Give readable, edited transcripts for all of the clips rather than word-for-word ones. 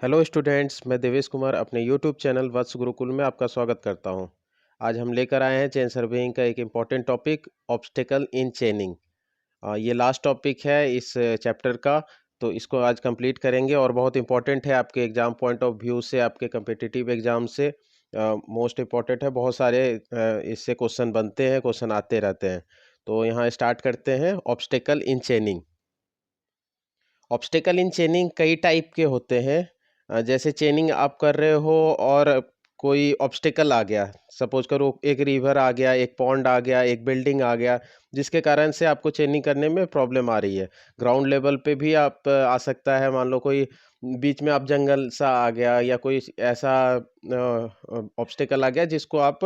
Hello students, मैं देवेश कुमार अपने YouTube channel वत्स गुरुकुल में आपका स्वागत करता हूं। आज हम लेकर आए हैं चेन सर्वेइंग का एक इम्पॉर्टेंट टॉपिक ऑब्स्टेकल इन चेनिंग। ये लास्ट टॉपिक है इस चैप्टर का, तो इसको आज कंप्लीट करेंगे और बहुत इंपॉर्टेंट है आपके एग्जाम पॉइंट ऑफ व्यू से, आपके कम्पिटिटिव एग्जाम से मोस्ट इम्पॉर्टेंट है। बहुत सारे इससे क्वेश्चन बनते हैं, क्वेश्चन आते रहते हैं। तो यहाँ स्टार्ट करते हैं। ऑब्स्टेकल इन चेनिंग। ऑब्स्टेकल इन चेनिंग कई टाइप के होते हैं। जैसे चेनिंग आप कर रहे हो और कोई ऑब्स्टेकल आ गया, सपोज करो एक रिवर आ गया, एक पॉन्ड आ गया, एक बिल्डिंग आ गया, जिसके कारण से आपको चेनिंग करने में प्रॉब्लम आ रही है। ग्राउंड लेवल पे भी आप आ सकता है। मान लो कोई बीच में आप जंगल सा आ गया या कोई ऐसा ऑब्स्टेकल आ गया जिसको आप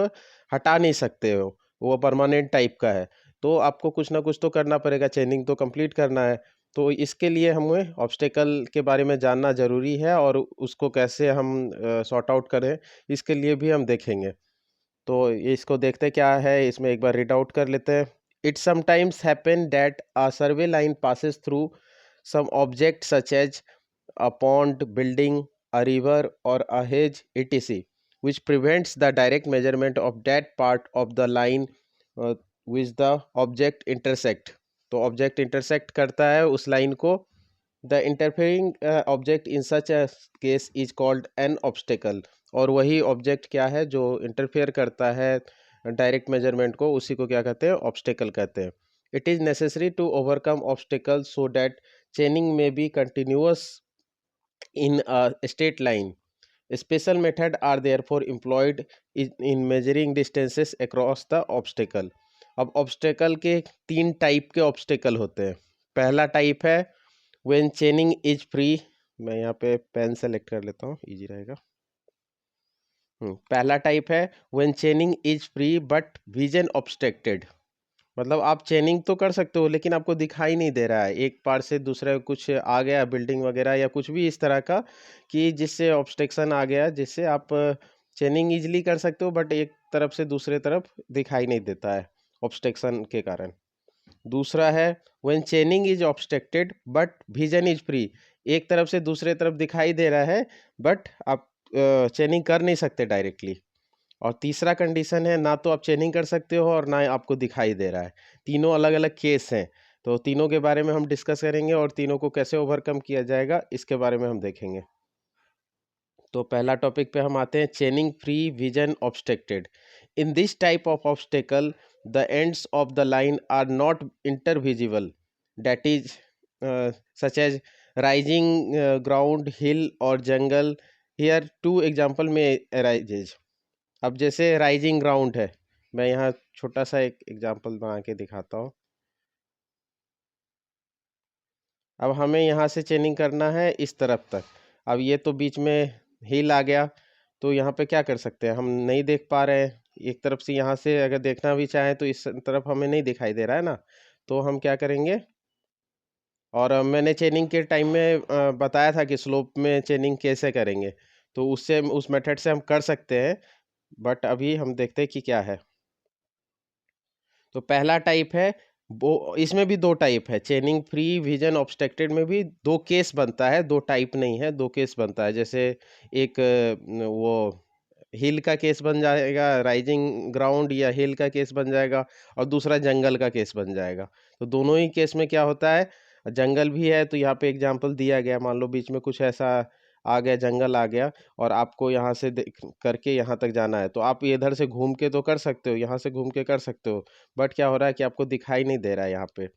हटा नहीं सकते हो, वो परमानेंट टाइप का है। तो आपको कुछ ना कुछ तो करना पड़ेगा, चेनिंग तो कंप्लीट करना है। तो इसके लिए हमें ऑब्स्टेकल के बारे में जानना ज़रूरी है और उसको कैसे हम सॉर्ट आउट करें, इसके लिए भी हम देखेंगे। तो इसको देखते क्या है, इसमें एक बार रीड आउट कर लेते हैं। It sometimes happen that a survey line passes through some object such as a pond, building, a river, or a hedge, etc., which prevents the direct measurement of that part of the line which the object intersect. तो object intersect करता है उस line को। The interfering object in such a case is called an obstacle. और वही object क्या है जो इंटरफेयर करता है डायरेक्ट मेजरमेंट को, उसी को क्या कहते हैं, ऑब्स्टेकल कहते हैं। It is necessary to overcome obstacle so that chaining may be continuous in a straight line. Special methods are therefore employed in measuring distances across the obstacle. अब ऑब्स्टेकल के तीन टाइप के ऑब्स्टेकल होते हैं। पहला type है when चेनिंग is free. मैं यहाँ पे पेन सेलेक्ट कर लेता हूँ, इजी रहेगा। पहला टाइप है when चेनिंग is free but vision obstructed. मतलब आप चेनिंग तो कर सकते हो लेकिन आपको दिखाई नहीं दे रहा है, एक पार से दूसरे कुछ आ गया, बिल्डिंग वगैरह या कुछ भी इस तरह का, कि जिससे ऑब्स्ट्रक्शन आ गया, जिससे आप चेनिंग इजीली कर सकते हो बट एक तरफ से दूसरे तरफ दिखाई नहीं देता है ऑब्स्ट्रक्शन के कारण। दूसरा है when चेनिंग is obstructed but vision is free. एक तरफ से दूसरे तरफ दिखाई दे रहा है बट आप चेनिंग कर नहीं सकते डायरेक्टली। और तीसरा कंडीशन है ना तो आप चेनिंग कर सकते हो और ना आपको दिखाई दे रहा है। तीनों अलग अलग केस हैं। तो तीनों के बारे में हम डिस्कस करेंगे और तीनों को कैसे ओवरकम किया जाएगा इसके बारे में हम देखेंगे। तो पहला टॉपिक पे हम आते हैं, chaining free vision obstructed. In this type of obstacle the ends of the line are not intervisible, that is such as rising ground, hill or jungle. Here two example may arises. अब जैसे rising ground है, मैं यहाँ छोटा सा एक example बना के दिखाता हूँ। अब हमें यहाँ से चेनिंग करना है इस तरफ तक। अब ये तो बीच में हिल आ गया, तो यहाँ पे क्या कर सकते हैं, हम नहीं देख पा रहे हैं। एक तरफ से यहाँ से अगर देखना भी चाहें तो इस तरफ हमें नहीं दिखाई दे रहा है ना, तो हम क्या करेंगे। और मैंने चेनिंग के टाइम में बताया था कि स्लोप में चेनिंग कैसे करेंगे, तो उससे उस मेथड से हम कर सकते हैं। बट अभी हम देखते हैं कि क्या है। तो पहला टाइप है वो, इसमें भी दो टाइप है। चेनिंग फ्री विजन ऑब्स्ट्रक्टेड में भी दो केस बनता है, दो टाइप नहीं है, दो केस बनता है। जैसे एक वो हिल का केस बन जाएगा, राइजिंग ग्राउंड या हिल का केस बन जाएगा, और दूसरा जंगल का केस बन जाएगा। तो दोनों ही केस में क्या होता है, जंगल भी है तो यहाँ पे एग्जांपल दिया गया, मान लो बीच में कुछ ऐसा आ गया, जंगल आ गया, और आपको यहाँ से करके यहाँ तक जाना है, तो आप इधर से घूम के तो कर सकते हो, यहाँ से घूम के कर सकते हो, बट क्या हो रहा है कि आपको दिखाई नहीं दे रहा है यहाँ पे।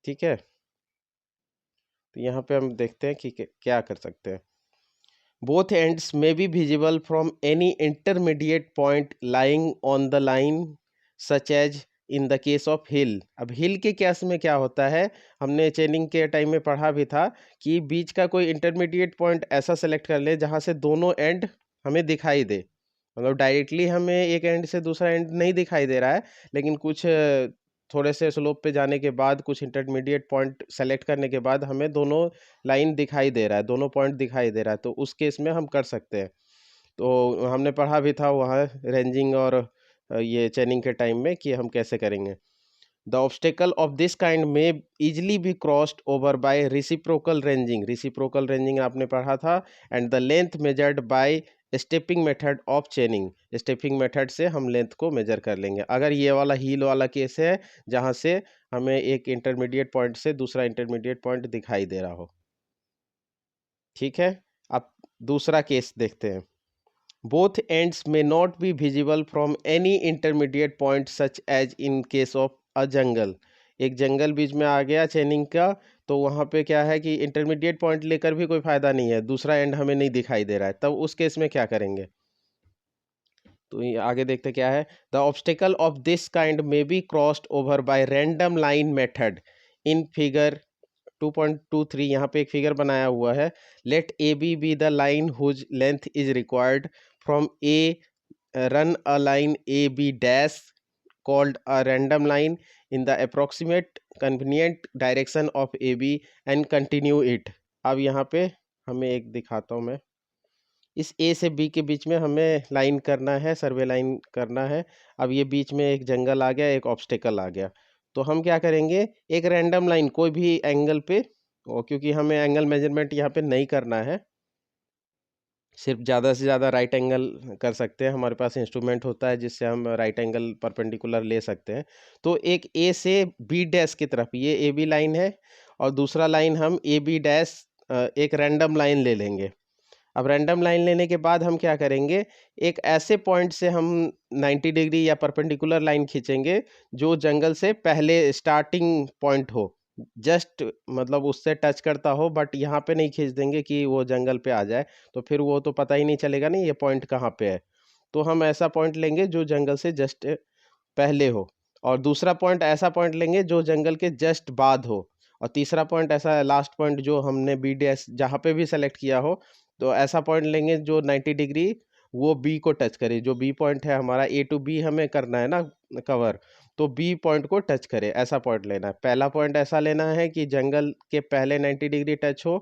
ठीक है, तो यहाँ पे हम देखते हैं कि क्या कर सकते हैं। Both ends may be visible from any intermediate point lying on the line such as in the case of hill. अब हिल के केस में क्या होता है, हमने चेनिंग के टाइम में पढ़ा भी था कि बीच का कोई इंटरमीडिएट पॉइंट ऐसा सेलेक्ट कर ले जहाँ से दोनों एंड हमें दिखाई दे। मतलब डायरेक्टली हमें एक एंड से दूसरा एंड नहीं दिखाई दे रहा है, लेकिन कुछ थोड़े से स्लोप पे जाने के बाद, कुछ इंटरमीडिएट पॉइंट सेलेक्ट करने के बाद हमें दोनों लाइन दिखाई दे रहा है, दोनों पॉइंट दिखाई दे रहा है, तो उस केस में हम कर सकते हैं। तो हमने पढ़ा भी था वहाँ रेंजिंग और ये चेनिंग के टाइम में कि हम कैसे करेंगे। The obstacle of this kind may easily be crossed over by reciprocal ranging, reciprocal ranging आपने पढ़ा था, and the length measured by stepping method of chaining, stepping method से हम लेंथ को मेजर कर लेंगे। अगर ये वाला हील वाला केस है जहाँ से हमें एक इंटरमीडिएट पॉइंट से दूसरा इंटरमीडिएट पॉइंट दिखाई दे रहा हो, ठीक है। अब दूसरा केस देखते हैं। Both ends may not be visible from any intermediate point such as in case of a jungle, एक जंगल बीच में आ गया चेनिंग का, तो वहाँ पे क्या है कि इंटरमीडिएट पॉइंट लेकर भी कोई फायदा नहीं है, दूसरा एंड हमें नहीं दिखाई दे रहा है, तब उस केस में क्या करेंगे। तो ये आगे देखते क्या है। The obstacle of this kind may be crossed over by random line method in figure 2.23, यहाँ पे एक फिगर बनाया हुआ है। Let A B the line whose length is required from A, run a line A B dash called a random line in the approximate convenient direction of AB and continue it। अब यहाँ पे हमें एक दिखाता हूँ मैं, इस ए से बी के बीच में हमें लाइन करना है, सर्वे लाइन करना है। अब ये बीच में एक जंगल आ गया, एक ऑब्स्टेकल आ गया, तो हम क्या करेंगे, एक रैंडम लाइन कोई भी एंगल पे, और क्योंकि हमें एंगल मेजरमेंट यहाँ पे नहीं करना है, सिर्फ ज़्यादा से ज़्यादा राइट एंगल कर सकते हैं, हमारे पास इंस्ट्रूमेंट होता है जिससे हम राइट एंगल परपेंडिकुलर ले सकते हैं। तो एक ए से बी डैश की तरफ ये ए बी लाइन है, और दूसरा लाइन हम ए बी डैश एक रैंडम लाइन ले लेंगे। अब रैंडम लाइन लेने के बाद हम क्या करेंगे, एक ऐसे पॉइंट से हम 90 डिग्री या परपेंडिकुलर लाइन खींचेंगे जो जंगल से पहले स्टार्टिंग पॉइंट हो, जस्ट मतलब उससे टच करता हो, बट यहाँ पे नहीं खींच देंगे कि वो जंगल पे आ जाए, तो फिर वो तो पता ही नहीं चलेगा नहीं ये पॉइंट कहाँ पे है। तो हम ऐसा पॉइंट लेंगे जो जंगल से जस्ट पहले हो, और दूसरा पॉइंट ऐसा पॉइंट लेंगे जो जंगल के जस्ट बाद हो, और तीसरा पॉइंट ऐसा लास्ट पॉइंट जो हमने बी डी एस जहाँ पे भी सेलेक्ट किया हो, तो ऐसा पॉइंट लेंगे जो 90 डिग्री वो बी को टच करे, जो बी पॉइंट है हमारा, ए टू बी हमें करना है ना कवर, तो बी पॉइंट को टच करे, ऐसा पॉइंट लेना है। पहला पॉइंट ऐसा लेना है कि जंगल के पहले 90 डिग्री टच हो,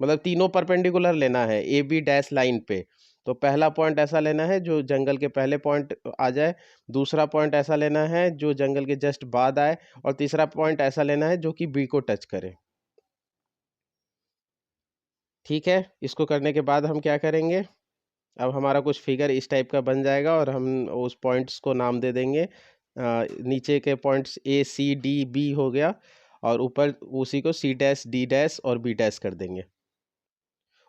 मतलब तीनों परपेंडिकुलर लेना है ए बी डैश लाइन पे। तो पहला पॉइंट ऐसा लेना है जो जंगल के पहले पॉइंट आ जाए, दूसरा पॉइंट ऐसा लेना है जो जंगल के जस्ट बाद आए, और तीसरा पॉइंट ऐसा लेना है जो कि बी को टच करे। ठीक है, इसको करने के बाद हम क्या करेंगे, अब हमारा कुछ फिगर इस टाइप का बन जाएगा, और हम उस पॉइंट्स को नाम दे देंगे। नीचे के points A C D B हो गया, और ऊपर उसी को सी डैश डी डैश और बी डैश कर देंगे।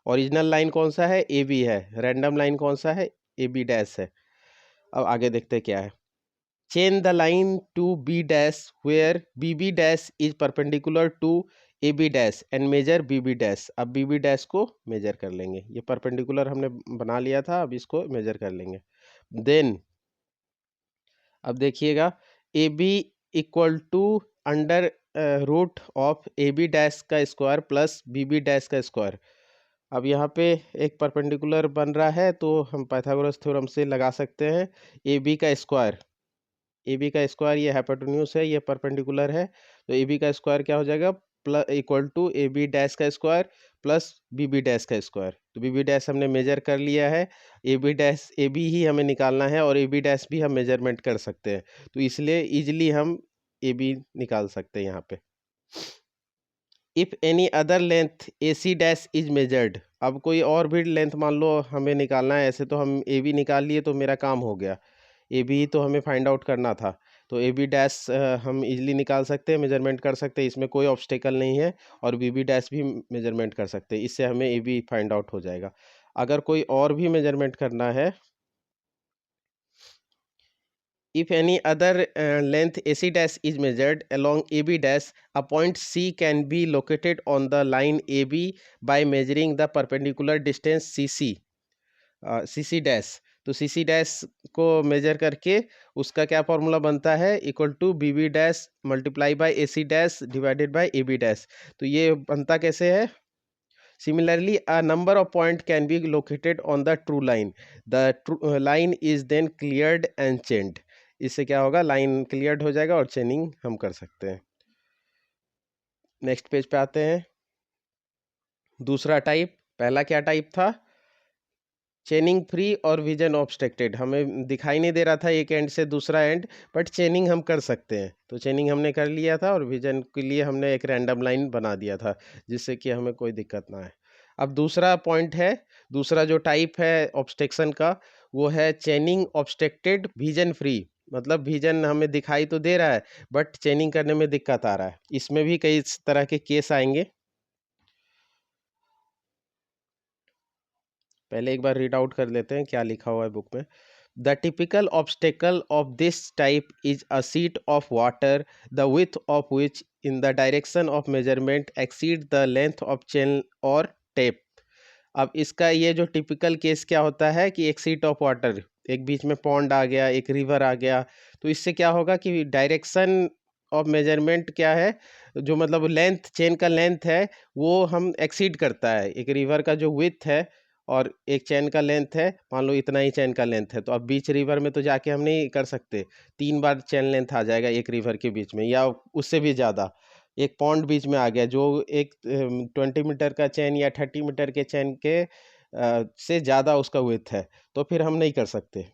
ओरिजिनल लाइन कौन सा है, ए बी है, रैंडम लाइन कौन सा है, ए बी डैश है। अब आगे देखते क्या है। Chain the line to B dash where B B dash is perpendicular to A B dash and measure B B dash. अब बी बी डैश को मेजर कर लेंगे, ये परपेंडिकुलर हमने बना लिया था, अब इसको मेजर कर लेंगे। देन अब देखिएगा, A B equal to under root of A B dash का square plus B B dash का स्क्वायर। अब यहाँ पे एक परपेंडिकुलर बन रहा है, तो हम पाइथागोरस थ्योरम से लगा सकते हैं, ए बी का स्क्वायर, ए बी का स्क्वायर ये हाइपोटेन्यूज है, ये परपेंडिकुलर है, तो ए बी का स्क्वायर क्या हो जाएगा, plus equal to A B dash का square plus B B dash का स्क्वायर। तो बी बी डैश हमने मेजर कर लिया है, A B dash A B ही हमें निकालना है, और ए बी डैश भी हम मेजरमेंट कर सकते हैं, तो इसलिए इजिली हम ए बी निकाल सकते हैं यहाँ पे। If any other length A C dash is measured, अब कोई और भी लेंथ मान लो हमें निकालना है, ऐसे तो हम ए बी निकाल लिए तो मेरा काम हो गया, ए बी तो हमें फाइंड आउट करना था, तो ए बी डैश हम इजीली निकाल सकते हैं, मेजरमेंट कर सकते हैं, इसमें कोई ऑब्स्टेकल नहीं है, और बी बी डैश भी मेजरमेंट कर सकते हैं, इससे हमें ए बी फाइंड आउट हो जाएगा। अगर कोई और भी मेजरमेंट करना है, if any other length AC dash is measured along AB dash, a point C can be located on the line AB by measuring the perpendicular distance CC, CC dash। तो CC dash को measure करके उसका क्या formula बनता है, equal to B B dash multiply by A C dash divided by A B dash. तो ये बनता कैसे है, similarly a number of point can be located on the true line, the line is then cleared and chained। इससे क्या होगा, line cleared हो जाएगा और चेनिंग हम कर सकते हैं। नेक्स्ट पेज पे आते हैं। दूसरा टाइप, पहला क्या टाइप था, चेनिंग फ्री और विजन ऑब्स्ट्रक्टेड, हमें दिखाई नहीं दे रहा था एक एंड से दूसरा एंड, बट चेनिंग हम कर सकते हैं। तो चेनिंग हमने कर लिया था और विजन के लिए हमने एक रैंडम लाइन बना दिया था जिससे कि हमें कोई दिक्कत ना आए। अब दूसरा पॉइंट है, दूसरा जो टाइप है ऑब्स्ट्रक्शन का, वो है चेनिंग ऑब्स्ट्रक्टेड विजन फ्री। मतलब विजन हमें दिखाई तो दे रहा है बट चेनिंग करने में दिक्कत आ रहा है। इसमें भी कई तरह के केस आएंगे। पहले एक बार रीड आउट कर लेते हैं क्या लिखा हुआ है बुक में। The typical obstacle of this type is a seat of water the width of which in the direction of measurement exceed the length of chain or tape। अब इसका ये जो टिपिकल केस क्या होता है कि एक सीट ऑफ वाटर, एक बीच में पॉन्ड आ गया, एक रिवर आ गया, तो इससे क्या होगा कि डायरेक्शन ऑफ मेजरमेंट क्या है, जो मतलब लेंथ, चेन का लेंथ है वो हम एक्सीड करता है। एक रिवर का जो विथ है और एक चैन का लेंथ है, मान लो इतना ही चैन का लेंथ है, तो अब बीच रिवर में तो जाके हम नहीं कर सकते, 3 बार चैन लेंथ आ जाएगा एक रिवर के बीच में या उससे भी ज़्यादा। एक पॉन्ड बीच में आ गया जो एक 20 मीटर का चैन या 30 मीटर के चैन के से ज़्यादा उसका विड्थ है, तो फिर हम नहीं कर सकते,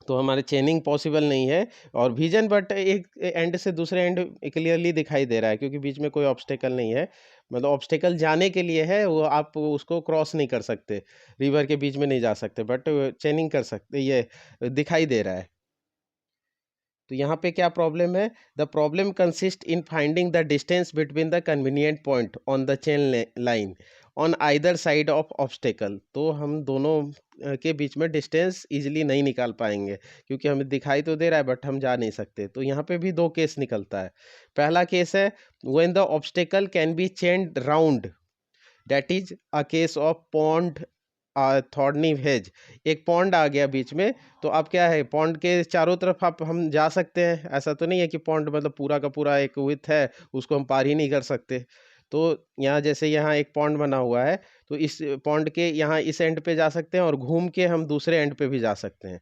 तो हमारे चेनिंग पॉसिबल नहीं है। और विजन बट एक एंड से दूसरे एंड क्लियरली दिखाई दे रहा है क्योंकि बीच में कोई ऑब्स्टेकल नहीं है। मतलब ऑब्स्टेकल जाने के लिए है, वो आप उसको क्रॉस नहीं कर सकते, रिवर के बीच में नहीं जा सकते, बट चेनिंग कर सकते, ये दिखाई दे रहा है। तो यहाँ पे क्या प्रॉब्लम है, the problem consist in finding the distance between the convenient point on the chain line on either side of obstacle. तो हम दोनों के बीच में डिस्टेंस इजीली नहीं निकाल पाएंगे क्योंकि हमें दिखाई तो दे रहा है बट हम जा नहीं सकते। तो यहाँ पे भी दो केस निकलता है। पहला केस है when the obstacle can be chained round, that is a case of pond thorny hedge. एक पॉन्ड आ गया बीच में, तो अब क्या है, पॉन्ड के चारों तरफ आप हम जा सकते हैं, ऐसा तो नहीं है कि पॉन्ड मतलब पूरा का पूरा एक विथ है उसको हम पार ही नहीं कर सकते। तो यहाँ जैसे यहाँ एक पॉन्ड बना हुआ है, तो इस पॉन्ड के यहाँ इस एंड पे जा सकते हैं और घूम के हम दूसरे एंड पे भी जा सकते हैं।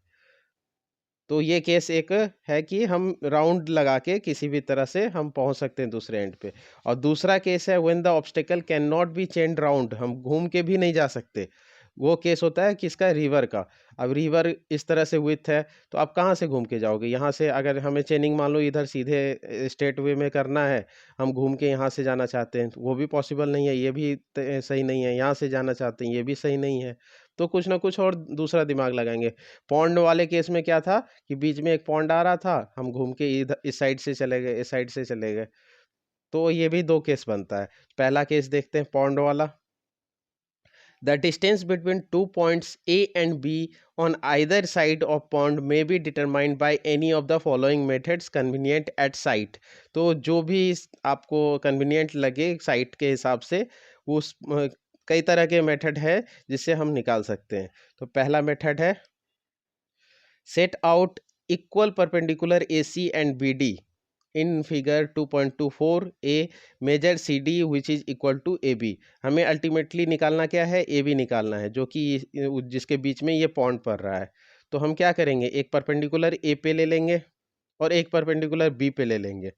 तो ये केस एक है कि हम राउंड लगा के किसी भी तरह से हम पहुंच सकते हैं दूसरे एंड पे। और दूसरा केस है when the obstacle can not be chained round, हम घूम के भी नहीं जा सकते। वो केस होता है किसका, रिवर का। अब रिवर इस तरह से विथ है, तो आप कहाँ से घूम के जाओगे, यहाँ से अगर हमें चेनिंग मान लो इधर सीधे स्ट्रेट वे में करना है, हम घूम के यहाँ से जाना चाहते हैं, तो वो भी पॉसिबल नहीं है, ये भी सही नहीं है। यहाँ से जाना चाहते हैं, ये भी सही नहीं है। तो कुछ ना कुछ और दूसरा दिमाग लगाएंगे। पॉन्ड वाले केस में क्या था कि बीच में एक पॉन्ड आ रहा था, हम घूम के इधर इस साइड से चले गए, इस साइड से चले गए। तो ये भी दो केस बनता है। पहला केस देखते हैं पॉन्ड वाला। The distance between 2 points A and B on either side of pond may be determined by any of the following methods convenient at site। तो जो भी आपको convenient लगे साइट के हिसाब से, उस कई तरह के मेथड है जिससे हम निकाल सकते हैं। तो पहला मेथड है set out equal perpendicular AC and BD in figure 2.24 a measure CD which is equal to AB। हमें अल्टीमेटली निकालना क्या है, AB निकालना है, जो कि जिसके बीच में ये पॉइंट पड़ रहा है। तो हम क्या करेंगे, एक परपेंडिकुलर A पे ले लेंगे और एक परपेंडिकुलर B पे ले लेंगे,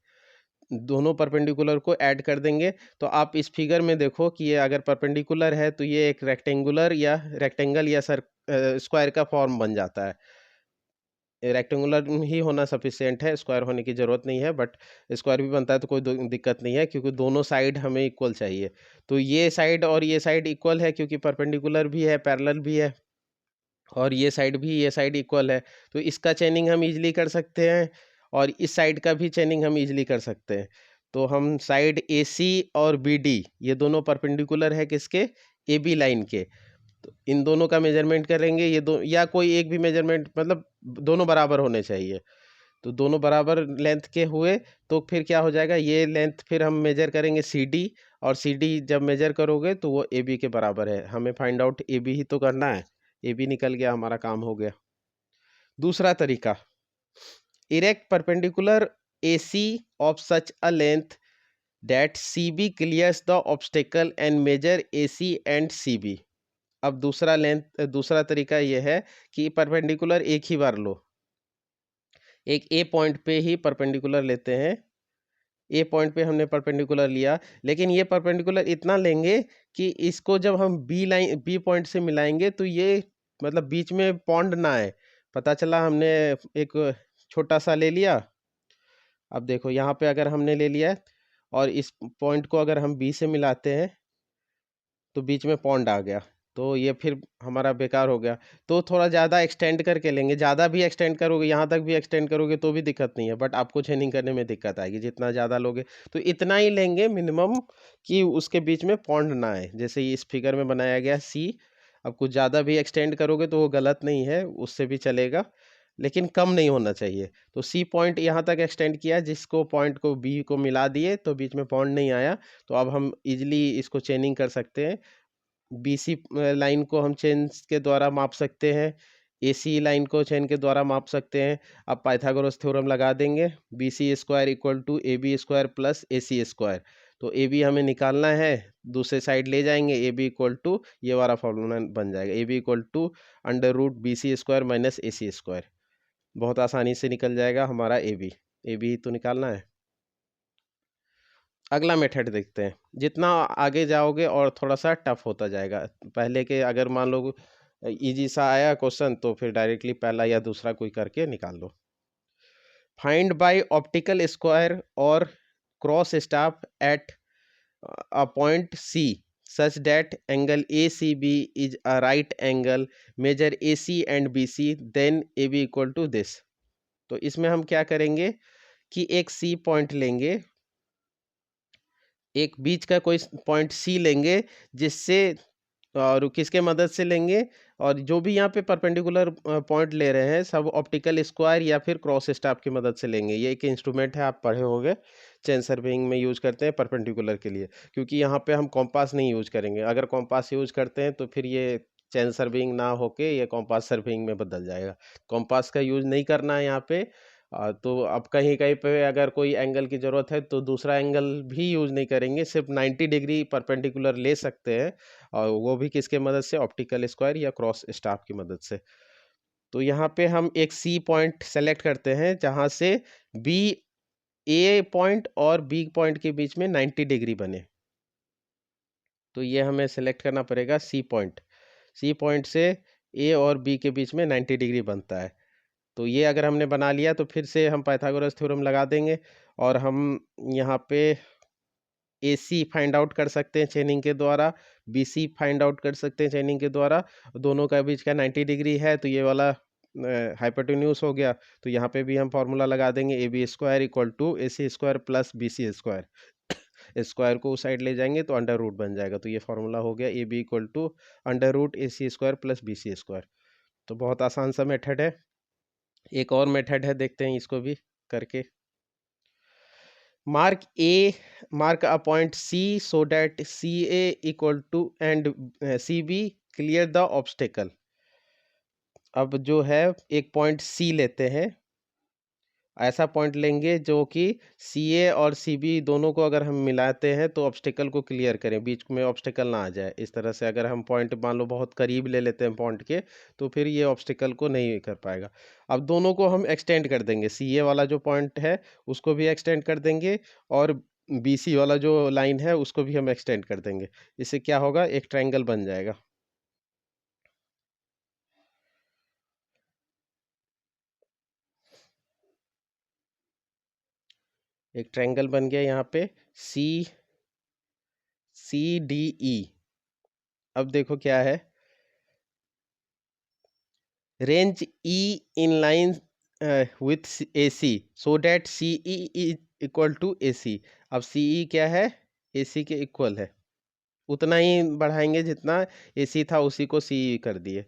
दोनों परपेंडिकुलर को ऐड कर देंगे। तो आप इस फिगर में देखो कि ये अगर परपेंडिकुलर है तो ये एक रेक्टेंगुलर या रेक्टेंगल या स्क्वायर का फॉर्म बन जाता है। रेक्टेंगुलर ही होना सफिशिएंट है, स्क्वायर होने की ज़रूरत नहीं है, बट स्क्वायर भी बनता है तो कोई दिक्कत नहीं है क्योंकि दोनों साइड हमें इक्वल चाहिए। तो ये साइड और ये साइड इक्वल है क्योंकि परपेंडिकुलर भी है, पैरेलल भी है, और ये साइड भी, ये साइड इक्वल है। तो इसका चेनिंग हम इजीली कर सकते हैं और इस साइड का भी चेनिंग हम इजीली कर सकते हैं। तो हम साइड ए सी और बी डी ये दोनों परपेंडिकुलर है किसके, ए बी लाइन के। तो इन दोनों का मेजरमेंट करेंगे, ये दो या कोई एक भी मेजरमेंट, मतलब दोनों बराबर होने चाहिए। तो दोनों बराबर लेंथ के हुए तो फिर क्या हो जाएगा, ये लेंथ फिर हम मेजर करेंगे सी डी, और सी डी जब मेजर करोगे तो वो ए बी के बराबर है। हमें फाइंड आउट ए बी ही तो करना है, ए बी निकल गया, हमारा काम हो गया। दूसरा तरीका, erect perpendicular A C of such a length that C B clears the obstacle and measure A C and C B. अब दूसरा तरीका ये है कि परपेंडिकुलर एक ही बार लो, एक ए पॉइंट पे ही परपेंडिकुलर लेते हैं। ए पॉइंट पे हमने परपेंडिकुलर लिया, लेकिन ये परपेंडिकुलर इतना लेंगे कि इसको जब हम बी पॉइंट से मिलाएंगे तो ये मतलब बीच में पॉन्ड ना आए। पता चला हमने एक छोटा सा ले लिया, अब देखो यहाँ पे अगर हमने ले लिया है और इस पॉइंट को अगर हम बी से मिलाते हैं तो बीच में पॉन्ड आ गया, तो ये फिर हमारा बेकार हो गया। तो थोड़ा ज़्यादा एक्सटेंड करके लेंगे, ज़्यादा भी एक्सटेंड करोगे, यहाँ तक भी एक्सटेंड करोगे तो भी दिक्कत नहीं है, बट आपको चेनिंग करने में दिक्कत आएगी। जितना ज़्यादा लोगे तो इतना ही लेंगे मिनिमम कि उसके बीच में पॉन्ड ना आए, जैसे इस फिगर में बनाया गया सी। अब कुछ ज़्यादा भी एक्सटेंड करोगे तो वो गलत नहीं है, उससे भी चलेगा, लेकिन कम नहीं होना चाहिए। तो सी पॉइंट यहाँ तक एक्सटेंड किया, जिसको पॉइंट को बी को मिला दिए तो बीच में पॉन्ड नहीं आया, तो अब हम इजीली इसको चेनिंग कर सकते हैं। बीसी लाइन को हम चेन के द्वारा माप सकते हैं, एसी लाइन को चेन के द्वारा माप सकते हैं। अब पाइथागोरस थ्योरम लगा देंगे, B C square equal to A B square plus A C square. तो ए बी हमें निकालना है, दूसरे साइड ले जाएंगे, ए बी इक्वल टू ये वाला फॉर्मूला बन जाएगा, A B equal to under root B C square minus A C square. बहुत आसानी से निकल जाएगा हमारा ए बी तो निकालना है। अगला मेथड देखते हैं, जितना आगे जाओगे और थोड़ा सा टफ होता जाएगा। पहले के अगर मान लो इजी सा आया क्वेश्चन तो फिर डायरेक्टली पहला या दूसरा कोई करके निकाल लो। फाइंड बाय ऑप्टिकल स्क्वायर और cross staff at a point C such that angle ACB is a right angle, measure AC and BC, then AB equal to this। तो इसमें हम क्या करेंगे कि एक C पॉइंट लेंगे, एक बीच का कोई पॉइंट C लेंगे, जिससे और किसके मदद से लेंगे, और जो भी यहाँ पे परपेंडिकुलर पॉइंट ले रहे हैं सब ऑप्टिकल स्क्वायर या फिर क्रॉस स्टाफ की मदद से लेंगे। ये एक इंस्ट्रूमेंट है, आप पढ़े होंगे, चेन सर्वेइंग में यूज करते हैं परपेंडिकुलर के लिए, क्योंकि यहाँ पे हम कॉम्पास नहीं यूज करेंगे। अगर कॉम्पास यूज करते हैं तो फिर ये चेन सर्वेइंग ना होके ये कॉम्पास सर्वेइंग में बदल जाएगा। कॉम्पास का यूज नहीं करना है यहाँ पे। तो अब कहीं कहीं पे अगर कोई एंगल की ज़रूरत है तो दूसरा एंगल भी यूज़ नहीं करेंगे, सिर्फ 90 डिग्री परपेंडिकुलर ले सकते हैं, और वो भी किसके मदद से, ऑप्टिकल स्क्वायर या क्रॉस स्टाफ की मदद से। तो यहाँ पे हम एक सी पॉइंट सेलेक्ट करते हैं जहाँ से बी ए पॉइंट और बी पॉइंट के बीच में 90 डिग्री बने। तो ये हमें सेलेक्ट करना पड़ेगा सी पॉइंट। सी पॉइंट से ए और बी के बीच में 90 डिग्री बनता है। तो ये अगर हमने बना लिया तो फिर से हम पाइथागोरस थ्योरम लगा देंगे, और हम यहाँ पे ए सी फाइंड आउट कर सकते हैं चेनिंग के द्वारा, बी सी फाइंड आउट कर सकते हैं चेनिंग के द्वारा। दोनों का बीच का 90 डिग्री है, तो ये वाला हाइपोटेन्यूज हो गया। तो यहाँ पे भी हम फार्मूला लगा देंगे, A B square equal to A C square plus B C square. Square को उस साइड ले जाएंगे तो अंडर रूट बन जाएगा। तो ये फार्मूला हो गया, A B equal to under root A C square plus B C square. तो बहुत आसान सा मेथड है। एक और मेथड है, देखते हैं इसको भी करके। Mark a point C so that C A equal to and C B clear the obstacle. अब जो है एक पॉइंट सी लेते हैं, ऐसा पॉइंट लेंगे जो कि सी ए और सी बी दोनों को अगर हम मिलाते हैं तो ऑब्स्टेकल को क्लियर करें, बीच में ऑब्स्टेकल ना आ जाए। इस तरह से अगर हम पॉइंट मान लो बहुत करीब ले लेते हैं पॉइंट के, तो फिर ये ऑब्स्टेकल को नहीं कर पाएगा। अब दोनों को हम एक्सटेंड कर देंगे, सी ए वाला जो पॉइंट है उसको भी एक्सटेंड कर देंगे, और बी सी वाला जो लाइन है उसको भी हम एक्सटेंड कर देंगे। इससे क्या होगा, एक ट्रायंगल बन जाएगा। एक ट्रायंगल बन गया यहाँ पे सी डी ई। अब देखो क्या है, range E in line with A C so that C E is equal to A C. अब सी ई क्या है, ए सी के इक्वल है, उतना ही बढ़ाएंगे जितना ए सी था उसी को सी ई कर दिए।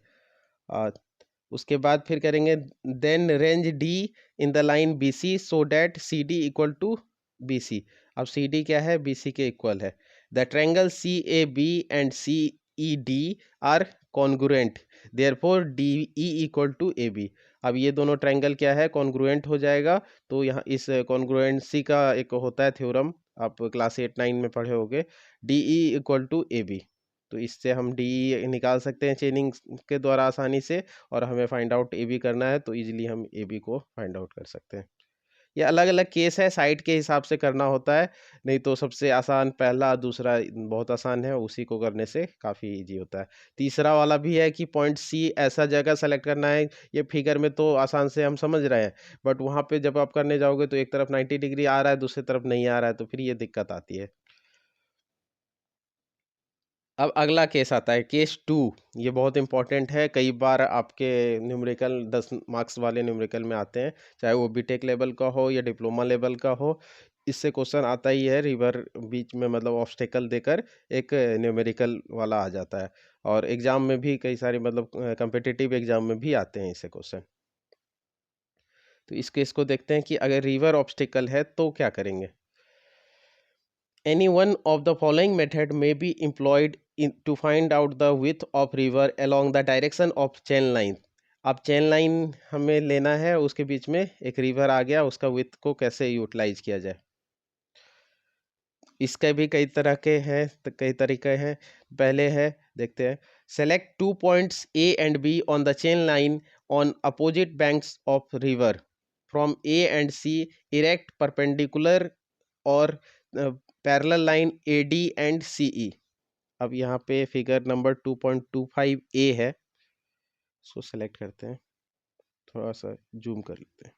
और उसके बाद फिर करेंगे then range D in the line B C so that C D equal to B C. अब सी डी क्या है, बी सी के इक्वल है। The triangle C A B and C E D are congruent, therefore D E equal to A B. अब ये दोनों triangle क्या है, कॉन्ग्रुएंट हो जाएगा। तो यहाँ इस कॉन्ग्रुएंसी का एक होता है थ्योरम, आप क्लास 8-9 में पढ़े होंगे, D E equal to A B. तो इससे हम डी निकाल सकते हैं चेनिंग के द्वारा आसानी से, और हमें फाइंड आउट ए बी करना है तो इजीली हम ए बी को फाइंड आउट कर सकते हैं। ये अलग अलग केस है, साइट के हिसाब से करना होता है। नहीं तो सबसे आसान पहला, दूसरा बहुत आसान है, उसी को करने से काफ़ी इजी होता है। तीसरा वाला भी है कि पॉइंट सी ऐसा जगह सेलेक्ट करना है। ये फिगर में तो आसान से हम समझ रहे हैं, बट वहाँ पे जब आप करने जाओगे तो एक तरफ 90 डिग्री आ रहा है, दूसरी तरफ नहीं आ रहा है, तो फिर ये दिक्कत आती है। अब अगला केस आता है केस 2। ये बहुत इंपॉर्टेंट है, कई बार आपके न्यूमेरिकल 10 मार्क्स वाले न्यूमेरिकल में आते हैं, चाहे वो बीटेक लेवल का हो या डिप्लोमा लेवल का हो। इससे क्वेश्चन आता ही है, रिवर बीच में मतलब ऑब्स्टेकल देकर एक न्यूमेरिकल वाला आ जाता है। और एग्जाम में भी कई सारे मतलब कम्पिटिटिव एग्जाम में भी आते हैं इससे क्वेश्चन। तो इस केस को देखते हैं कि अगर रिवर ऑब्स्टेकल है तो क्या करेंगे। Any one of the following method may be employed to find out the width of river along the direction of chain line। अब चेन लाइन हमें लेना है, उसके बीच में एक रिवर आ गया, उसका विथ को कैसे यूटिलाइज किया जाए। इसके भी कई तरह के हैं, तो कई तरीके हैं। पहले है, देखते हैं। Select 2 points A and B on the chain line on opposite banks of river from A and C erect perpendicular और parallel line A D and C E. अब यहाँ पे फिगर नंबर 2.25 ए है, इसको सेलेक्ट करते हैं, थोड़ा सा जूम कर लेते हैं।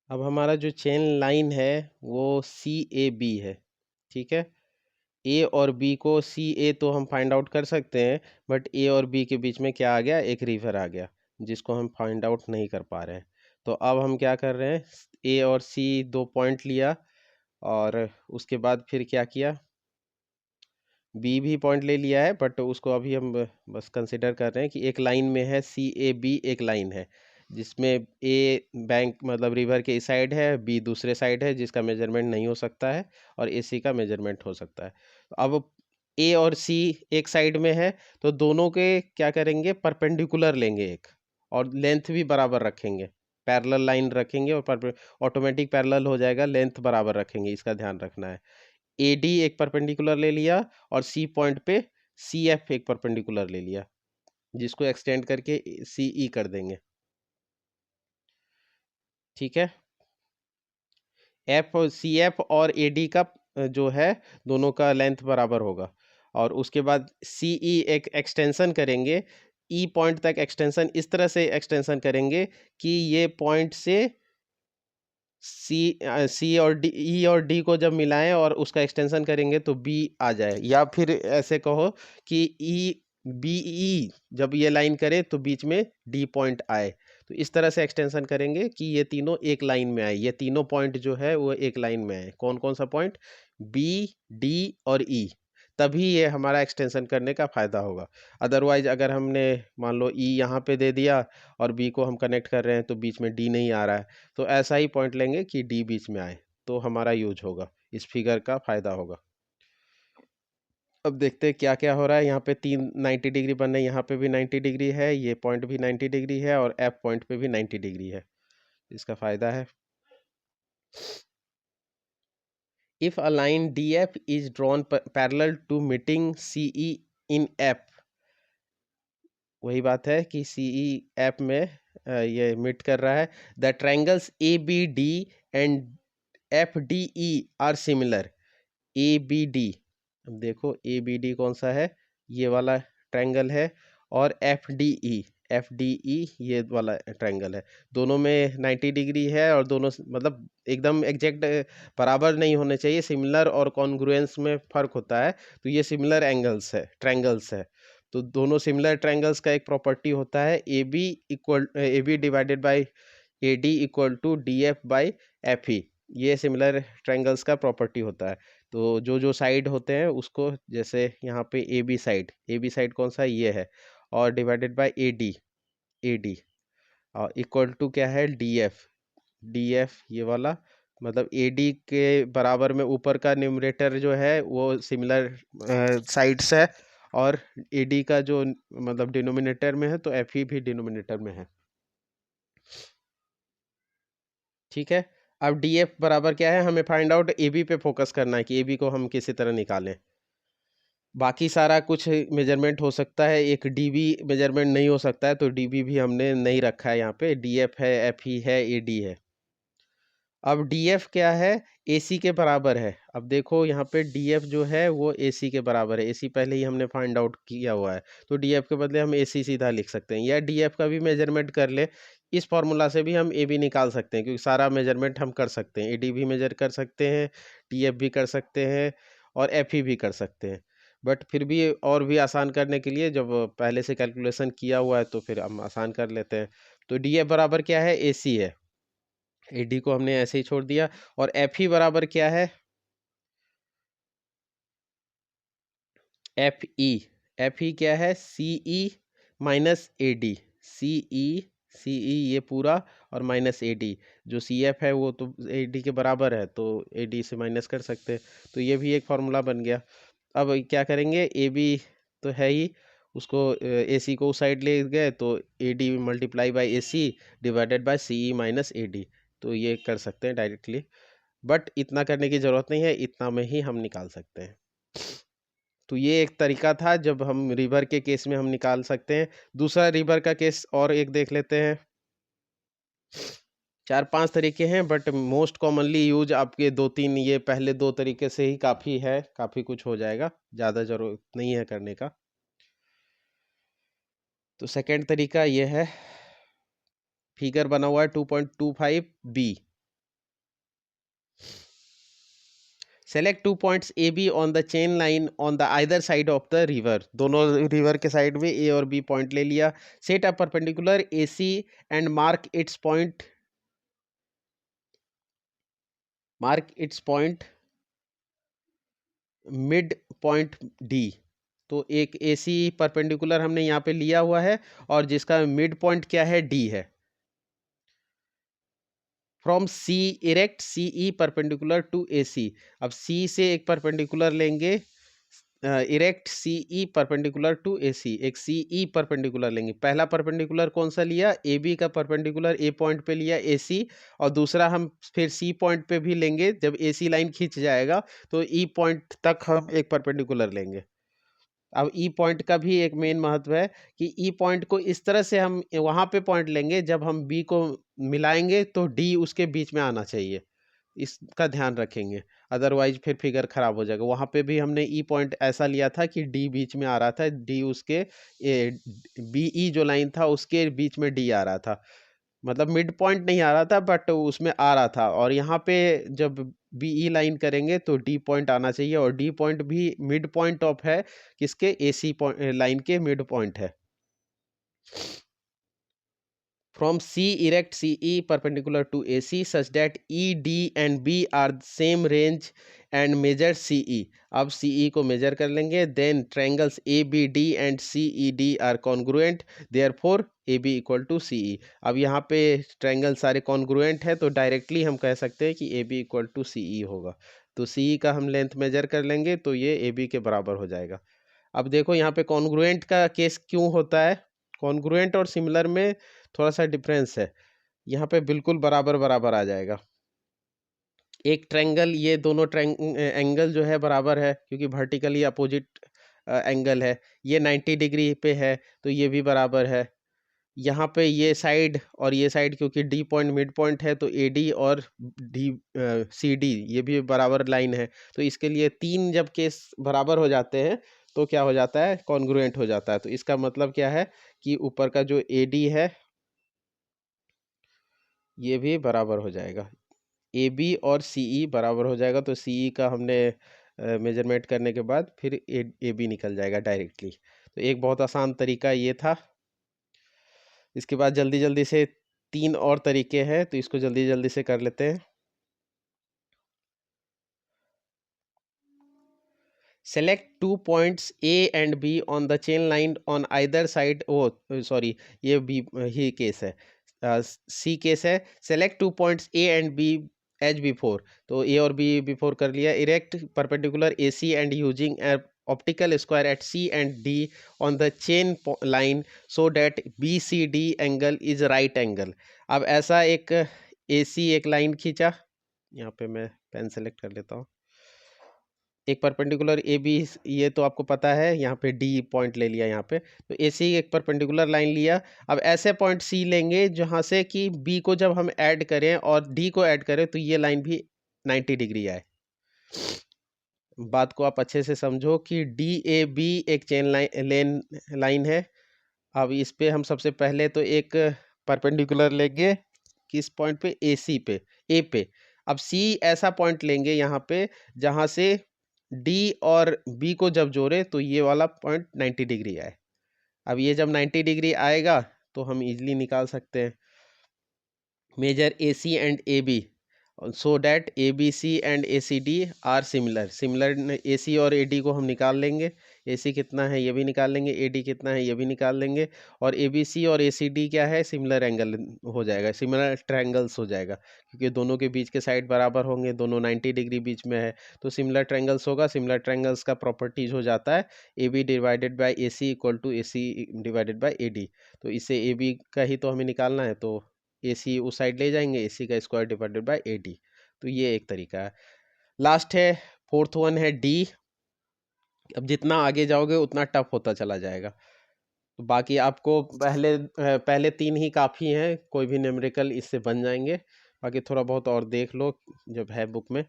अब हमारा जो चेन लाइन है वो सी ए बी है, ठीक है। ए और बी को, सी ए तो हम फाइंड आउट कर सकते हैं, बट ए और बी के बीच में क्या आ गया, एक रिवर आ गया, जिसको हम फाइंड आउट नहीं कर पा रहे हैं। तो अब हम क्या कर रहे हैं, ए और सी 2 पॉइंट लिया, और उसके बाद फिर क्या किया, बी भी पॉइंट ले लिया है, बट उसको अभी हम बस कंसिडर कर रहे हैं कि एक लाइन में है, सी ए बी एक लाइन है, जिसमें ए बैंक मतलब रिवर के इस साइड है, बी दूसरे साइड है, जिसका मेजरमेंट नहीं हो सकता है, और ए सी का मेजरमेंट हो सकता है। अब ए और सी एक साइड में है, तो दोनों के क्या करेंगे, परपेंडिकुलर लेंगे एक, और लेंथ भी बराबर रखेंगे, पैरेलल लाइन रखेंगे, और ऑटोमेटिक पैरेलल हो जाएगा, लेंथ बराबर रखेंगे, इसका ध्यान रखना है। ए डी एक परपेंडिकुलर ले लिया, और सी पॉइंट पे सी एफ एक परपेंडिकुलर ले लिया, जिसको एक्सटेंड करके सी ई कर देंगे, ठीक है। एफ सी एफ और ए डी का जो है, दोनों का लेंथ बराबर होगा। और उसके बाद सी ई एक एक्सटेंशन करेंगे, ई पॉइंट तक एक्सटेंशन इस तरह से एक्सटेंशन करेंगे कि ये पॉइंट से सी और डी, ई और डी को जब मिलाएं और उसका एक्सटेंशन करेंगे तो बी आ जाए, या फिर ऐसे कहो कि ई बी ई जब ये लाइन करे तो बीच में डी पॉइंट आए। तो इस तरह से एक्सटेंशन करेंगे कि ये तीनों एक लाइन में आए, ये तीनों पॉइंट जो है वो एक लाइन में आए। कौन कौन सा पॉइंट, बी, डी और ई, तभी ये हमारा एक्सटेंशन करने का फायदा होगा। अदरवाइज अगर हमने मान लो ई यहाँ पे दे दिया और बी को हम कनेक्ट कर रहे हैं तो बीच में डी नहीं आ रहा है, तो ऐसा ही पॉइंट लेंगे कि डी बीच में आए, तो हमारा यूज होगा, इस फिगर का फायदा होगा। अब देखते हैं क्या क्या हो रहा है। यहाँ पे 90 डिग्री बन रहे हैं, यहाँ पे भी 90 डिग्री है, ये पॉइंट भी 90 डिग्री है, और एफ पॉइंट पे भी 90 डिग्री है, इसका फायदा है। If a line D F is drawn parallel to meeting C E in F, वही बात है कि सी ई एफ में ये मीट कर रहा है। The triangles A B D and F D E are similar. A B D, अब देखो ए बी डी कौन सा है, ये वाला ट्रायंगल है, और एफ डी ई ये वाला ट्रायंगल है। दोनों में 90 डिग्री है, और दोनों मतलब एकदम एग्जैक्ट बराबर नहीं होने चाहिए, सिमिलर और कॉन्ग्रुएंस में फ़र्क होता है। तो ये सिमिलर एंगल्स है, ट्रायंगल्स है। तो दोनों सिमिलर ट्रायंगल्स का एक प्रॉपर्टी होता है, A B divided by A D equal to D F by F E, ये सिमिलर ट्रायंगल्स का प्रॉपर्टी होता है। तो जो जो साइड होते हैं उसको, जैसे यहाँ पे ए बी साइड कौन सा है, ये है, और डिवाइडेड बाय ए डी और इक्वल टू क्या है, डी एफ ये वाला, मतलब ए डी के बराबर में ऊपर का न्यूमरेटर जो है वो सिमिलर साइड्स है, और ए डी का जो मतलब डिनोमिनेटर में है तो एफ ई भी डिनोमिनेटर में है। ठीक है, अब डी एफ बराबर क्या है, हमें फाइंड आउट ए बी पे फोकस करना है कि ए बी को हम किसी तरह निकालें। बाकी सारा कुछ मेजरमेंट हो सकता है, एक डी बी मेजरमेंट नहीं हो सकता है, तो डी बी भी हमने नहीं रखा है यहाँ पे। डी एफ है, एफ ई है, ए डी है। अब डी एफ क्या है, ए सी के बराबर है। अब देखो यहाँ पे डी एफ जो है वो ए सी के बराबर है, ए सी पहले ही हमने फाइंड आउट किया हुआ है, तो डी एफ के बदले हम ए सी सीधा लिख सकते हैं, या डी एफ का भी मेजरमेंट कर ले, इस फॉर्मूला से भी हम ए बी निकाल सकते हैं, क्योंकि सारा मेजरमेंट हम कर सकते हैं, ए डी भी मेजर कर सकते हैं, टी एफ भी कर सकते हैं, और एफ ई भी कर सकते हैं। बट फिर भी और भी आसान करने के लिए जब पहले से कैलकुलेशन किया हुआ है तो फिर हम आसान कर लेते हैं। तो डी एफ बराबर क्या है, ए सी है, ए डी को हमने ऐसे ही छोड़ दिया। और एफ ई बराबर क्या है, एफ ई, एफ ई क्या है, सी ई माइनस ए डी, सी ई, सी ई ये पूरा और माइनस ए डी, जो सी एफ है वो तो ए डी के बराबर है, तो ए डी से माइनस कर सकते हैं, तो ये भी एक फार्मूला बन गया। अब क्या करेंगे, ए बी तो है ही, उसको ए सी को उस साइड ले गए, तो A D multiply by A C divided by C E minus A D, तो ये कर सकते हैं डायरेक्टली। बट इतना करने की ज़रूरत नहीं है, इतना में ही हम निकाल सकते हैं। तो ये एक तरीका था जब हम रिवर के केस में हम निकाल सकते हैं। दूसरा रिवर का केस और एक देख लेते हैं। 4-5 तरीके हैं, बट मोस्ट कॉमनली यूज आपके 2-3, ये पहले 2 तरीके से ही काफ़ी है, काफ़ी कुछ हो जाएगा, ज़्यादा ज़रूरत नहीं है करने का। तो सेकेंड तरीका ये है, फिगर बना हुआ है 2.25 B. Select 2 points A B on the chain line on the either side of the river, दोनों रिवर के साइड में ए और बी पॉइंट ले लिया। Set a perpendicular A C and mark its point mid point D. तो एक ए C perpendicular हमने यहाँ पे लिया हुआ है, और जिसका मिड पॉइंट क्या है, डी है। From C erect C E perpendicular to A C. अब सी से एक परपेंडिकुलर लेंगे, erect C E perpendicular to A C, एक सी ई परपेंडिकुलर लेंगे। पहला परपेंडिकुलर कौन सा लिया, ए बी का परपेंडिकुलर ए पॉइंट पे लिया ए सी, और दूसरा हम फिर सी पॉइंट पे भी लेंगे, जब ए सी लाइन खींच जाएगा तो ई पॉइंट तक हम एक परपेंडिकुलर लेंगे। अब ई पॉइंट का भी एक मेन महत्व है कि ई पॉइंट को इस तरह से हम वहाँ पे पॉइंट लेंगे, जब हम बी को मिलाएंगे तो डी उसके बीच में आना चाहिए, इसका ध्यान रखेंगे, अदरवाइज फिर फिगर खराब हो जाएगा। वहाँ पे भी हमने ई पॉइंट ऐसा लिया था कि डी बीच में आ रहा था, डी उसके बी ई जो लाइन था उसके बीच में डी आ रहा था, मतलब मिड पॉइंट नहीं आ रहा था बट उसमें आ रहा था। और यहाँ पे जब बी ई लाइन करेंगे तो डी पॉइंट आना चाहिए, और डी पॉइंट भी मिड पॉइंट ऑफ है किसके, ए सी लाइन के मिड पॉइंट है। From C erect CE perpendicular to AC such that ED and B are same range and measure CE. अब CE को मेजर कर लेंगे, then triangles ABD and CED are congruent, therefore AB equal to CE. अब यहाँ पे triangle सारे congruent है, तो डायरेक्टली हम कह सकते हैं कि AB इक्वल टू CE होगा। तो CE का हम लेंथ मेजर कर लेंगे तो ये AB के बराबर हो जाएगा। अब देखो यहाँ पे कॉन्ग्रुएंट का केस क्यों होता है, कॉन्ग्रुएंट और सिमिलर में थोड़ा सा डिफरेंस है, यहाँ पे बिल्कुल बराबर बराबर आ जाएगा। एक ट्रायंगल, ये दोनों एंगल जो है बराबर है, क्योंकि वर्टिकली अपोजिट एंगल है, ये 90 डिग्री पे है तो ये भी बराबर है। यहाँ पे ये साइड और ये साइड, क्योंकि डी पॉइंट मिड पॉइंट है तो ए डी और डी सी डी ये भी बराबर लाइन है, तो इसके लिए 3 जब केस बराबर हो जाते हैं तो क्या हो जाता है, कॉन्ग्रुएंट हो जाता है। तो इसका मतलब क्या है कि ऊपर का जो ए डी है ये भी बराबर हो जाएगा, ए बी और सी ई बराबर हो जाएगा, तो सी ई का हमने मेजरमेंट करने के बाद फिर ए बी निकल जाएगा डायरेक्टली। तो एक बहुत आसान तरीका ये था। इसके बाद जल्दी जल्दी से 3 और तरीके हैं, तो इसको जल्दी जल्दी से कर लेते हैं। Select 2 points A and B on the chain line on either side, oh sorry ये बी ही केस है, सी केस है। Select 2 points A and B as before, तो ए और बी बिफोर कर लिया। Erect perpendicular A C and using optical square at C and D on the chain line so that BCD angle is right angle। अब ऐसा एक AC एक line खींचा, यहाँ पे मैं पेन सेलेक्ट कर लेता हूँ, एक परपेंडिकुलर ए बी, ये तो आपको पता है, यहाँ पे डी पॉइंट ले लिया, यहाँ पे तो ए सी एक परपेंडिकुलर लाइन लिया। अब ऐसे पॉइंट सी लेंगे जहाँ से कि बी को जब हम ऐड करें और डी को ऐड करें तो ये लाइन भी 90 डिग्री आए। बात को आप अच्छे से समझो कि डी ए बी एक चेन लाइन है। अब इस पे हम सबसे पहले तो एक परपेंडिकुलर लेंगे, किस पॉइंट पे, ए सी पे, ए पे। अब सी ऐसा पॉइंट लेंगे यहाँ पे जहाँ से डी और बी को जब जोड़े तो ये वाला पॉइंट 90 डिग्री आए। अब ये जब 90 डिग्री आएगा तो हम इजीली निकाल सकते हैं measure A C and A B so that A B C and A C D are similar. A C और ए डी को हम निकाल लेंगे, ए सी कितना है ये भी निकाल लेंगे, ए डी कितना है ये भी निकाल लेंगे, और ए बी सी और ए सी डी क्या है, सिमिलर एंगल हो जाएगा, सिमिलर ट्रायंगल्स हो जाएगा, क्योंकि दोनों के बीच के साइड बराबर होंगे, दोनों 90 डिग्री बीच में है तो सिमिलर ट्रायंगल्स होगा। सिमिलर ट्रायंगल्स का प्रॉपर्टीज हो जाता है A B divided by A C equal to A C divided by A D. तो इससे ए बी का ही तो हमें निकालना है, तो ए सी उस साइड ले जाएंगे, ए सी का square divided by A D. तो ये एक तरीका है। लास्ट है, फोर्थ वन है डी। अब जितना आगे जाओगे उतना टफ होता चला जाएगा, तो बाकी आपको पहले 3 ही काफ़ी हैं, कोई भी न्यूमेरिकल इससे बन जाएंगे, बाकी थोड़ा बहुत और देख लो जब है बुक में।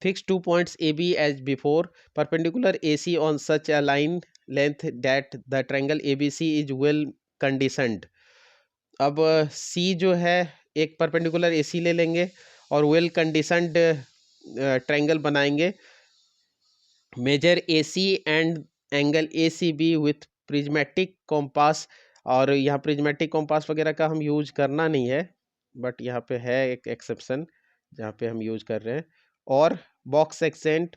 Fix 2 points A B as before, perpendicular A C on such a line length that the triangle A B C is well conditioned. अब सी जो है एक परपेंडिकुलर ए सी ले लेंगे और वेल कंडीशनड ट्रायंगल बनाएंगे। Measure A C and angle A C B with prismatic compass, और यहाँ प्रिज्मेटिक कॉम्पास वगैरह का हम यूज करना नहीं है, बट यहाँ पे है एक एक्सेप्शन जहाँ पे हम यूज कर रहे हैं, और बॉक्स एक्सेंट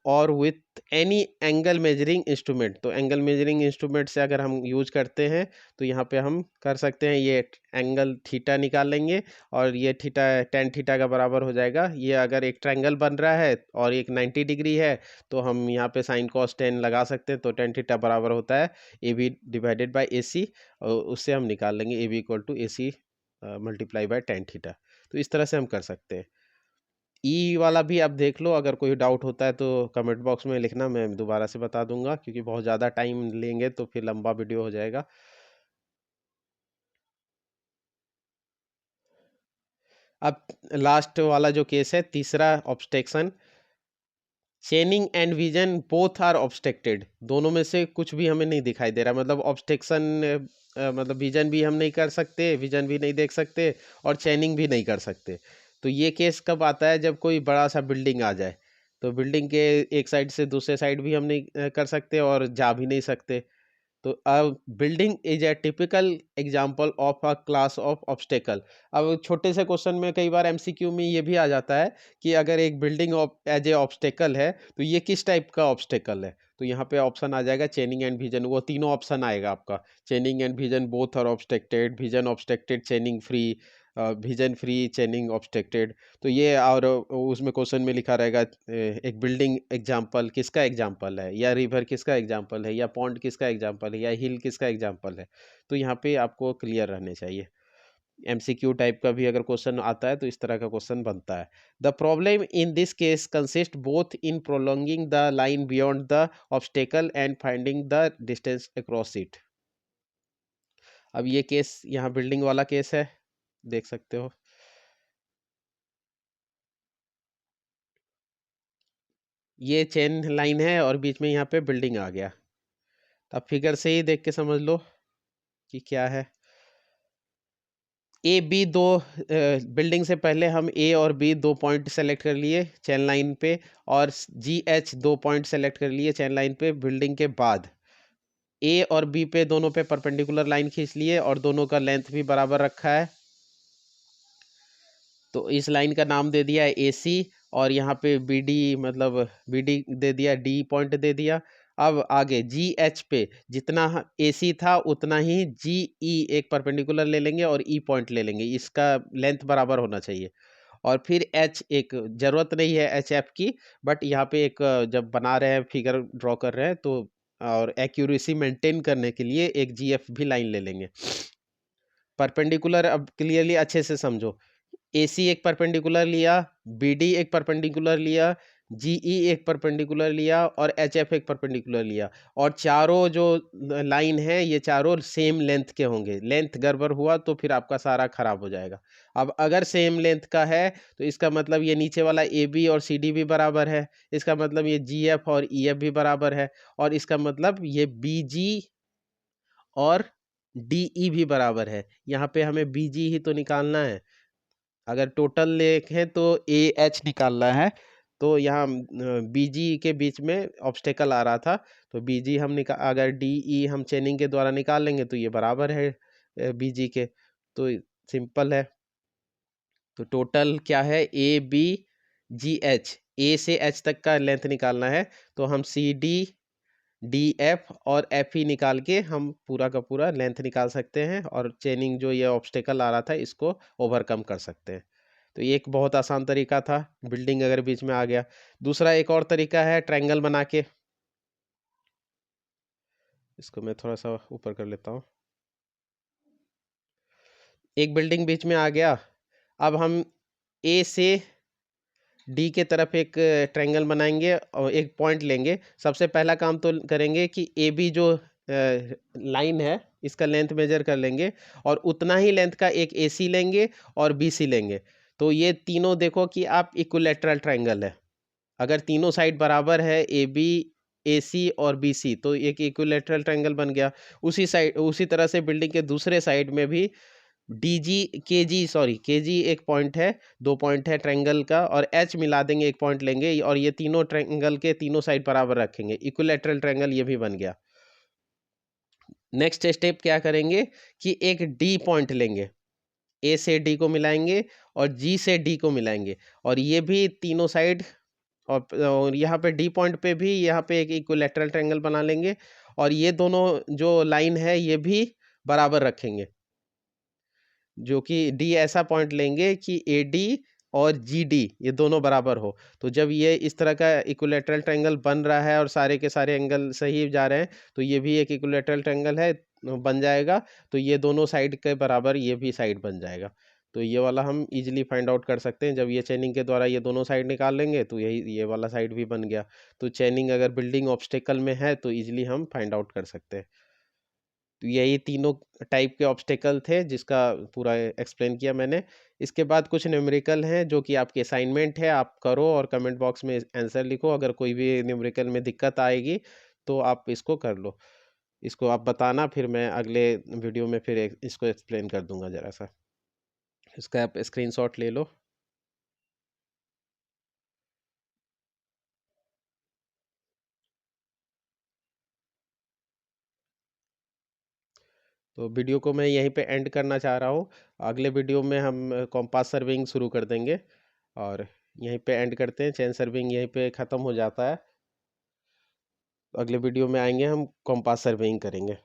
और with any angle measuring instrument. तो एंगल मेजरिंग इंस्ट्रूमेंट से अगर हम यूज करते हैं तो यहाँ पे हम कर सकते हैं, ये एंगल थीटा निकाल लेंगे और ये थीटा tan थीटा का बराबर हो जाएगा। ये अगर एक ट्रायंगल बन रहा है और एक 90 डिग्री है तो हम यहाँ पे साइन कॉस 10 लगा सकते हैं, तो tan थीटा बराबर होता है A B divided by A C, और उससे हम निकाल लेंगे A B equal to A C multiply by tan theta. तो इस तरह से हम कर सकते हैं। ई वाला भी आप देख लो, अगर कोई डाउट होता है तो कमेंट बॉक्स में लिखना, मैं दोबारा से बता दूंगा, क्योंकि बहुत ज़्यादा टाइम लेंगे तो फिर लंबा वीडियो हो जाएगा। अब लास्ट वाला जो केस है, तीसरा obstruction, chaining and vision both are obstructed. दोनों में से कुछ भी हमें नहीं दिखाई दे रहा, मतलब ऑब्स्ट्रक्शन मतलब विजन भी हम नहीं कर सकते, विजन भी नहीं देख सकते, और चेनिंग भी नहीं कर सकते। तो ये केस कब आता है, जब कोई बड़ा सा बिल्डिंग आ जाए, तो बिल्डिंग के एक साइड से दूसरे साइड भी हम नहीं कर सकते और जा भी नहीं सकते। तो अब building is a typical example of a class of obstacle. अब छोटे से क्वेश्चन में कई बार एमसीक्यू में ये भी आ जाता है कि अगर एक बिल्डिंग एज ए ऑब्स्टेकल है तो ये किस टाइप का ऑब्स्टेकल है। तो यहाँ पे ऑप्शन आ जाएगा चेनिंग एंड विजन, वो तीनों ऑप्शन आएगा आपका, chaining and vision both are obstructed, vision obstructed, chaining free, vision free, chaining obstructed. तो ये, और उसमें क्वेश्चन में लिखा रहेगा एक बिल्डिंग एग्जांपल किसका एग्जांपल है, या रिवर किसका एग्जांपल है, या पॉन्ड किसका एग्जांपल है, या हिल किसका एग्जांपल है। तो यहाँ पे आपको क्लियर रहने चाहिए। एमसीक्यू टाइप का भी अगर क्वेश्चन आता है तो इस तरह का क्वेश्चन बनता है। The problem in this case consist both in prolonging the line beyond the obstacle and finding the distance across it. अब ये केस यहाँ बिल्डिंग वाला केस है, देख सकते हो, ये चेन लाइन है और बीच में यहाँ पे बिल्डिंग आ गया। तो अब फिगर से ही देख के समझ लो कि क्या है। ए बी दो बिल्डिंग से पहले हम ए और बी 2 पॉइंट सेलेक्ट कर लिए चेन लाइन पे, और जी एच 2 पॉइंट सेलेक्ट कर लिए चेन लाइन पे। बिल्डिंग के बाद ए और बी पे दोनों पे परपेंडिकुलर लाइन खींच लिए और दोनों का लेंथ भी बराबर रखा है, तो इस लाइन का नाम दे दिया है ए सी, और यहाँ पे बी डी, मतलब बी डी दे दिया, डी पॉइंट दे दिया। अब आगे जी एच पे जितना ए सी था उतना ही जी ई एक परपेंडिकुलर ले लेंगे और ई पॉइंट ले लेंगे, इसका लेंथ बराबर होना चाहिए। और फिर एच, एक ज़रूरत नहीं है एच एफ की, बट यहाँ पे एक जब बना रहे हैं, फिगर ड्रॉ कर रहे हैं, तो और एक्यूरेसी मेंटेन करने के लिए एक जी एफ भी लाइन ले लेंगे। परपेंडिकुलर अब क्लियरली अच्छे से समझो। AC एक परपेंडिकुलर लिया, BD एक परपेंडिकुलर लिया, GE एक परपेंडिकुलर लिया और HF एक परपेंडिकुलर लिया, और चारों जो लाइन है ये चारों सेम लेंथ के होंगे। लेंथ गड़बड़ हुआ तो फिर आपका सारा खराब हो जाएगा। अब अगर सेम लेंथ का है तो इसका मतलब ये नीचे वाला AB और CD भी बराबर है, इसका मतलब ये GF और EF भी बराबर है, और इसका मतलब ये BG और DE भी बराबर है। यहाँ पे हमें BG ही तो निकालना है। अगर टोटल लिखें तो AH निकालना है, तो यहाँ BG के बीच में ऑब्स्टेकल आ रहा था, तो BG हम अगर DE हम चेनिंग के द्वारा निकाल लेंगे तो ये बराबर है BG के, तो सिंपल है। तो टोटल क्या है, ABGH, A से H तक का लेंथ निकालना है, तो हम CD DF और FE निकाल के हम पूरा का पूरा लेंथ निकाल सकते हैं, और चेनिंग जो ये ऑब्स्टेकल आ रहा था इसको ओवरकम कर सकते हैं। तो ये एक बहुत आसान तरीका था, बिल्डिंग अगर बीच में आ गया। दूसरा एक और तरीका है ट्रायंगल बना के, इसको मैं थोड़ा सा ऊपर कर लेता हूँ। एक बिल्डिंग बीच में आ गया, अब हम A से D के तरफ एक ट्रायंगल बनाएंगे और एक पॉइंट लेंगे। सबसे पहला काम तो करेंगे कि AB जो लाइन है इसका लेंथ मेजर कर लेंगे, और उतना ही लेंथ का एक AC लेंगे और BC लेंगे। तो ये तीनों देखो कि आप इक्विलैटरल ट्रायंगल है। अगर तीनों साइड बराबर है AB, AC और BC, तो एक इक्विलैटरल ट्रायंगल बन गया। उसी तरह से बिल्डिंग के दूसरे साइड में भी KG एक पॉइंट है, 2 पॉइंट है ट्रायंगल का, और H मिला देंगे, एक पॉइंट लेंगे, और ये तीनों ट्रायंगल के तीनों साइड बराबर रखेंगे, इक्विलैटरल ट्रायंगल ये भी बन गया। नेक्स्ट स्टेप क्या करेंगे कि एक D पॉइंट लेंगे, A से D को मिलाएंगे और G से D को मिलाएंगे, और ये भी तीनों साइड, और यहाँ पे D पॉइंट पे भी यहाँ पे एक इक्विलैटरल ट्रायंगल बना लेंगे, और ये दोनों जो लाइन है ये भी बराबर रखेंगे, जो कि D ऐसा पॉइंट लेंगे कि AD और GD ये दोनों बराबर हो। तो जब ये इस तरह का इक्विलैटरल ट्रायंगल बन रहा है और सारे के सारे एंगल सही जा रहे हैं, तो ये भी एक इक्विलैटरल ट्रायंगल है, बन जाएगा। तो ये दोनों साइड के बराबर ये भी साइड बन जाएगा। तो ये वाला हम इजीली फाइंड आउट कर सकते हैं, जब ये चेनिंग के द्वारा ये दोनों साइड निकाल लेंगे तो यही ये वाला साइड भी बन गया। तो चेनिंग अगर बिल्डिंग ऑब्स्टेकल में है तो इजीली हम फाइंड आउट कर सकते हैं। तो यही तीनों टाइप के ऑब्स्टेकल थे जिसका पूरा एक्सप्लेन किया मैंने। इसके बाद कुछ न्यूमेरिकल हैं जो कि आपकी असाइनमेंट है, आप करो और कमेंट बॉक्स में आंसर लिखो। अगर कोई भी न्यूमेरिकल में दिक्कत आएगी तो आप इसको कर लो, इसको आप बताना, फिर मैं अगले वीडियो में फिर इसको एक्सप्लेन कर दूंगा ज़रा सा। इसका आप स्क्रीनशॉट ले लो। तो वीडियो को मैं यहीं पे एंड करना चाह रहा हूँ। अगले वीडियो में हम कॉम्पास सर्विंग शुरू कर देंगे, और यहीं पे एंड करते हैं, चेन सर्विंग यहीं पे ख़त्म हो जाता है। अगले वीडियो में आएंगे हम कॉम्पास सर्वेइंग करेंगे।